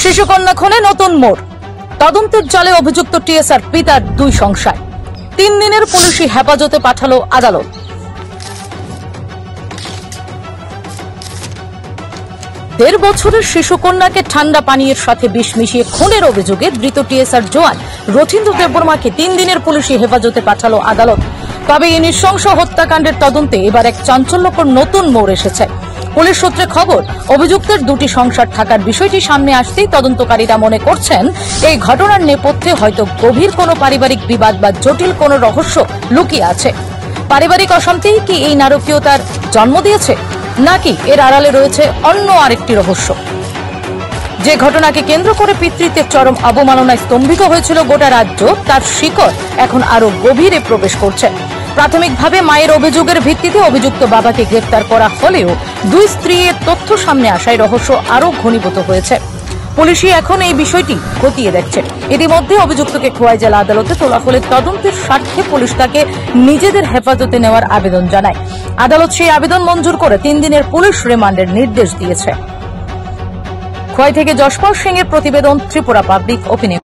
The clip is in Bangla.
শিশুকন্যা খুনে নতুন মোড়, তদন্তের জালে অভিযুক্ত টিএসআর পিতার 2 সংসার। 3 দিনের পুলিশি হেফাজতে পাঠালো আদালত। দেড় বছরের শিশুকন্যাকে ঠান্ডা পানীয়ের সাথে বিষ মিশিয়ে খুনের অভিযোগে ধৃত টিএসআর জওয়ান রথীন্দ্র দেববর্মাকে 3 দিনের পুলিশি হেফাজতে পাঠালো আদালত। তবে এই নৃশংস হত্যাকাণ্ডের তদন্তে এবার এক চাঞ্চল্যকর নতুন মোড় এসেছে। পুলিশ সূত্রে খবর, অভিযুক্তের 2টি সংসার থাকার বিষয়টি সামনে আসতেই তদন্তকারীরা মনে করছেন এই ঘটনার নেপথ্যে হয়তো গভীর কোনো পারিবারিক বিবাদ বা জটিল কোনো রহস্য লুকিয়ে আছে। পারিবারিক অশান্তি কি এই নারকীয়তার জন্ম দিয়েছে, নাকি এর আড়ালে রয়েছে অন্য আরেকটি রহস্য? যে ঘটনাকে কেন্দ্র করে পিতৃত্বের চরম অবমাননায় স্তম্ভিত হয়েছিল গোটা রাজ্য, তার শিকড় এখন আরো গভীরে প্রবেশ করছে। প্রাথমিকভাবে মায়ের অভিযোগের ভিত্তিতে অভিযুক্ত বাবাকে গ্রেফতার করা হলেও 2 স্ত্রীর তথ্য সামনে আসায় রহস্য আরো ঘনীভূত হয়েছে। পুলিশই এখন এই বিষয়টি খতিয়ে দেখছে। ইতিমধ্যে অভিযুক্তকে খোয়াই জেলা আদালতে তোলা হলে তদন্তের স্বার্থে পুলিশ তাকে নিজেদের হেফাজতে নেওয়ার আবেদন জানায়। আদালত সেই আবেদন মঞ্জুর করে 3 দিনের পুলিশ রিমান্ডের নির্দেশ দিয়েছে। খোয়াই থেকে যশপাল সিং এর প্রতিবেদন, ত্রিপুরা পাবলিক ওপিনিয়ন।